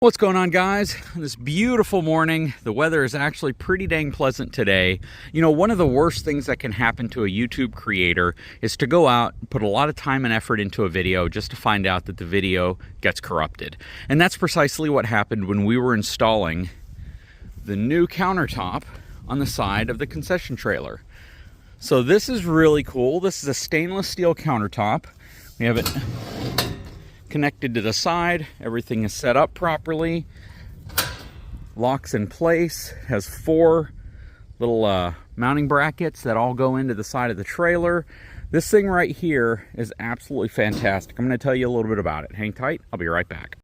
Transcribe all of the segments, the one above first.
What's going on, guys? This beautiful morning. The weather is actually pretty dang pleasant today. You know, one of the worst things that can happen to a YouTube creator is to go out and put a lot of time and effort into a video just to find out that the video gets corrupted. And that's precisely what happened when we were installing the new countertop on the side of the concession trailer. So this is really cool. This is a stainless steel countertop. We have it connected to the side. Everything is set up properly. Locks in place. Has four little mounting brackets that all go into the side of the trailer. This thing right here is absolutely fantastic. I'm going to tell you a little bit about it. Hang tight. I'll be right back.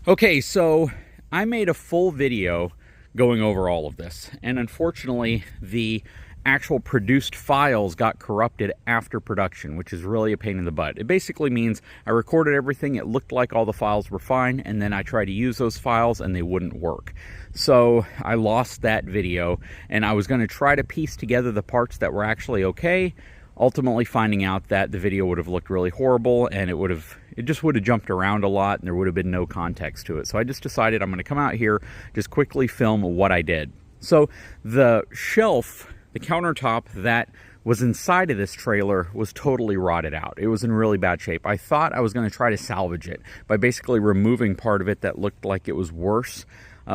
Okay, so I made a full video going over all of this, and unfortunately the actual produced files got corrupted after production, which is really a pain in the butt. It basically means I recorded everything, it looked like all the files were fine, and then I tried to use those files and they wouldn't work. So I lost that video, and I was going to try to piece together the parts that were actually okay, ultimately finding out that the video would have looked really horrible, and it just would have jumped around a lot, and there would have been no context to it. So I just decided I'm going to come out here, just quickly film what I did. So the shelf, the countertop that was inside of this trailer was totally rotted out. It was in really bad shape. I thought I was going to try to salvage it by basically removing part of it that looked like it was worse,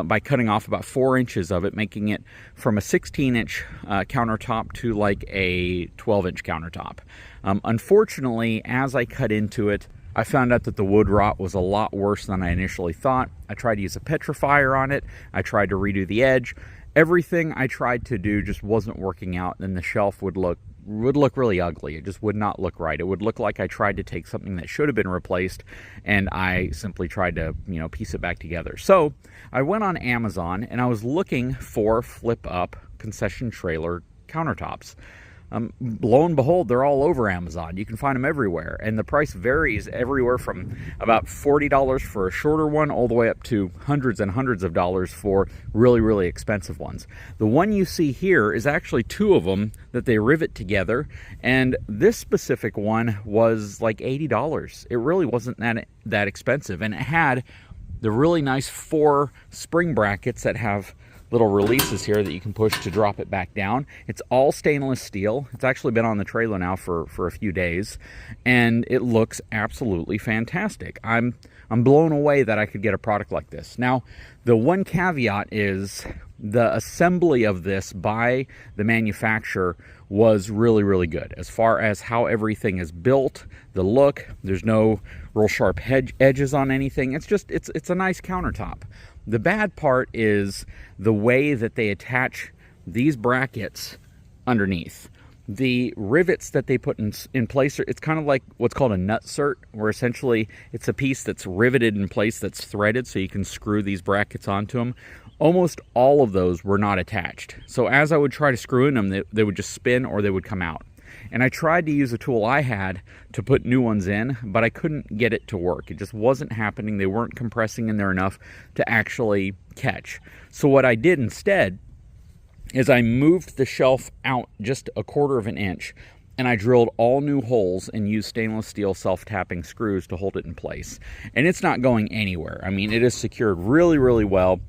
by cutting off about 4 inches of it, making it from a 16-inch countertop to like a 12-inch countertop. Unfortunately, as I cut into it, I found out that the wood rot was a lot worse than I initially thought. I tried to use a petrifier on it. I tried to redo the edge. Everything I tried to do just wasn't working out, and the shelf would look really ugly. It just would not look right. It would look like I tried to take something that should have been replaced, and I simply tried to, piece it back together. So I went on Amazon, and I was looking for flip-up concession trailer countertops. Lo and behold, they're all over Amazon. You can find them everywhere, and the price varies everywhere from about $40 for a shorter one all the way up to hundreds and hundreds of dollars for really, really expensive ones. The one you see here is actually two of them that they rivet together, and this specific one was like $80. It really wasn't that expensive, and it had the really nice 4 spring brackets that have little releases here that you can push to drop it back down. It's all stainless steel. It's actually been on the trailer now for a few days, and it looks absolutely fantastic. I'm blown away that I could get a product like this. Now, the one caveat is the assembly of this by the manufacturer was really, really good. As far as how everything is built, the look, there's no real sharp edges on anything. It's a nice countertop. The bad part is the way that they attach these brackets underneath. The rivets that they put in place, it's kind of like what's called a nutsert, where essentially it's a piece that's riveted in place that's threaded so you can screw these brackets onto them. Almost all of those were not attached. So as I would try to screw in them, they would just spin or they would come out. And I tried to use a tool I had to put new ones in, but I couldn't get it to work. It just wasn't happening. They weren't compressing in there enough to actually catch. So what I did instead is I moved the shelf out just a 1/4 of an inch, and I drilled all new holes and used stainless steel self-tapping screws to hold it in place. And it's not going anywhere. I mean, it is secured really, really well.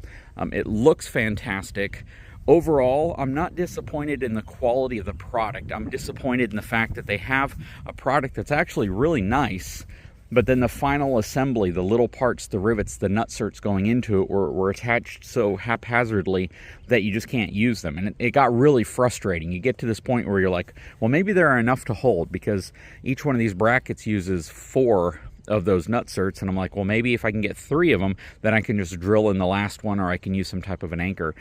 It looks fantastic. Overall, I'm not disappointed in the quality of the product. I'm disappointed in the fact that they have a product that's actually really nice, but then the final assembly, the little parts, the rivets, the nutserts going into it were attached so haphazardly that you just can't use them. And it got really frustrating. You get to this point where you're like, well, maybe there are enough to hold, because each one of these brackets uses 4 of those nutserts, and I'm like, well, maybe if I can get 3 of them, then I can just drill in the last one, or I can use some type of an anchor.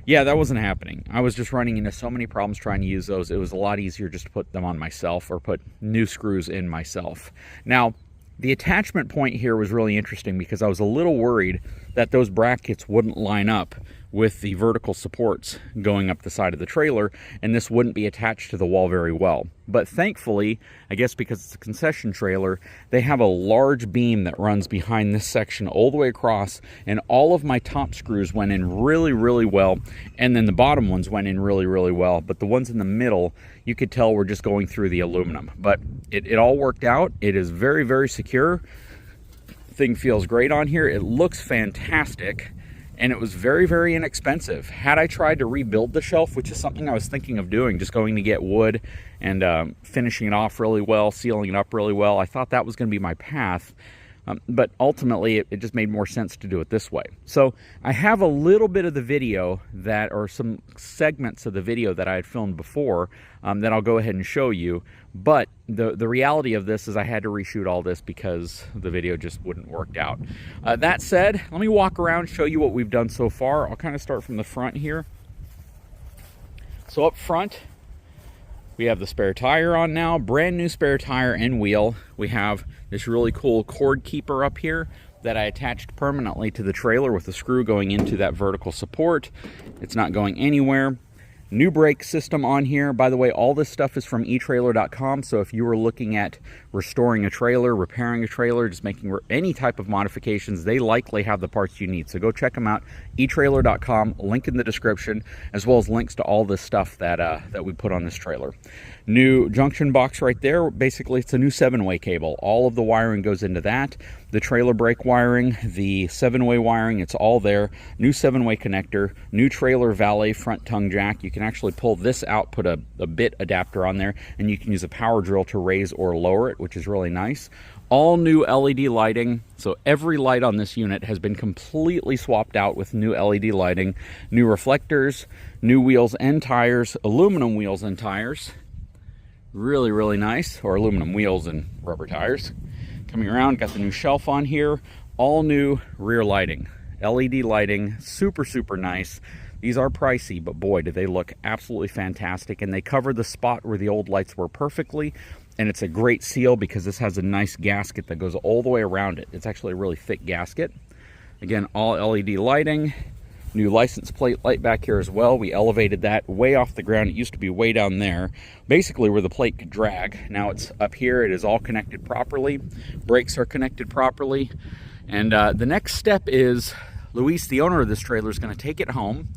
Yeah, that wasn't happening. I was just running into so many problems trying to use those. It was a lot easier just to put them on myself or put new screws in myself. Now, the attachment point here was really interesting because I was a little worried that those brackets wouldn't line up with the vertical supports going up the side of the trailer, and this wouldn't be attached to the wall very well. But thankfully, I guess because it's a concession trailer, they have a large beam that runs behind this section all the way across, and all of my top screws went in really, really well, and then the bottom ones went in really, really well, but the ones in the middle, you could tell were just going through the aluminum. But it all worked out. It is very, very secure. Thing feels great on here. It looks fantastic. And it was very, very inexpensive. Had I tried to rebuild the shelf, which is something I was thinking of doing, just going to get wood and finishing it off really well, sealing it up really well, I thought that was going to be my path. But ultimately, it just made more sense to do it this way. So I have a little bit of the video that, or some segments of the video that I had filmed before that I'll go ahead and show you. But the reality of this is I had to reshoot all this because the video just wouldn't work out. That said, let me walk around, show you what we've done so far. I'll kind of start from the front here. So up front, we have the spare tire on now, brand new spare tire and wheel. We have this really cool cord keeper up here that I attached permanently to the trailer with a screw going into that vertical support. It's not going anywhere. New brake system on here. By the way, all this stuff is from etrailer.com, so if you were looking at restoring a trailer, repairing a trailer, just making any type of modifications, they likely have the parts you need. So go check them out, etrailer.com, link in the description, as well as links to all this stuff that we put on this trailer. New junction box right there. Basically, it's a new 7-way cable. All of the wiring goes into that. The trailer brake wiring, the 7-way wiring, it's all there. New 7-way connector, new trailer valet front tongue jack. You can actually pull this out, put a bit adapter on there, and you can use a power drill to raise or lower it, which is really nice. All new LED lighting, so every light on this unit has been completely swapped out with new LED lighting, new reflectors, new wheels and tires, aluminum wheels and tires. Really, really nice, or aluminum wheels and rubber tires. Coming around, got the new shelf on here, all new rear lighting, LED lighting, super, super nice. These are pricey, but boy, do they look absolutely fantastic, and they cover the spot where the old lights were perfectly, and it's a great seal because this has a nice gasket that goes all the way around it. It's actually a really thick gasket. Again, all LED lighting. New license plate light back here as well. We elevated that way off the ground. It used to be way down there, basically where the plate could drag. Now it's up here. It is all connected properly. Brakes are connected properly. And the next step is Luis, the owner of this trailer, is going to take it home.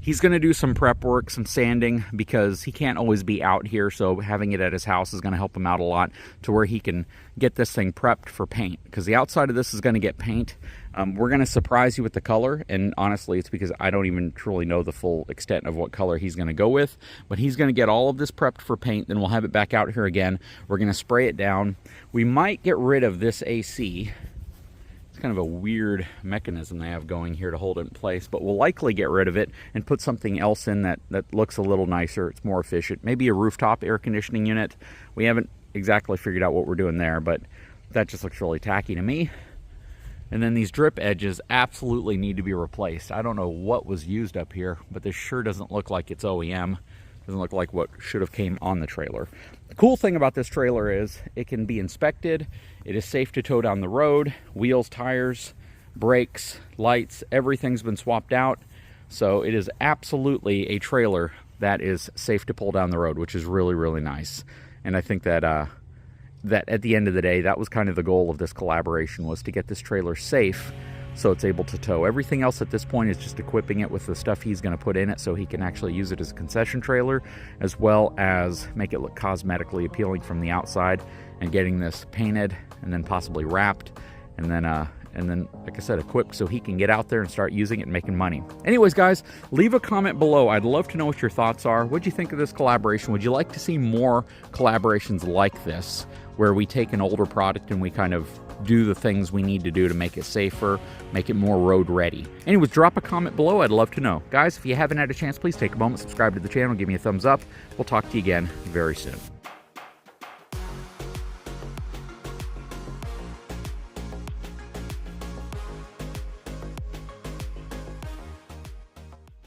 He's going to do some prep work, some sanding, because he can't always be out here, so having it at his house is going to help him out a lot to where he can get this thing prepped for paint, because the outside of this is going to get paint. We're going to surprise you with the color, and honestly, it's because I don't even truly know the full extent of what color he's going to go with, but he's going to get all of this prepped for paint, then we'll have it back out here again. We're going to spray it down. We might get rid of this AC. Kind of a weird mechanism they have going here to hold it in place, but we'll likely get rid of it and put something else in that looks a little nicer. It's more efficient. Maybe a rooftop air conditioning unit. We haven't exactly figured out what we're doing there, but that just looks really tacky to me. And then these drip edges absolutely need to be replaced. I don't know what was used up here, but this sure doesn't look like it's OEM. Doesn't look like what should have came on the trailer. The cool thing about this trailer is it can be inspected. It is safe to tow down the road. Wheels, tires, brakes, lights, everything's been swapped out. So it is absolutely a trailer that is safe to pull down the road, which is really, really nice. And I think that that at the end of the day, that was kind of the goal of this collaboration, was to get this trailer safe so it's able to tow. Everything else at this point is just equipping it with the stuff he's going to put in it so he can actually use it as a concession trailer, as well as make it look cosmetically appealing from the outside, and getting this painted and then possibly wrapped, and then like I said, equipped so he can get out there and start using it and making money. Anyways, guys, leave a comment below. I'd love to know what your thoughts are. What'd you think of this collaboration? Would you like to see more collaborations like this, where we take an older product and we kind of do the things we need to do to make it safer, make it more road ready? Anyways, drop a comment below. I'd love to know. Guys, if you haven't had a chance, please take a moment, subscribe to the channel, give me a thumbs up. We'll talk to you again very soon.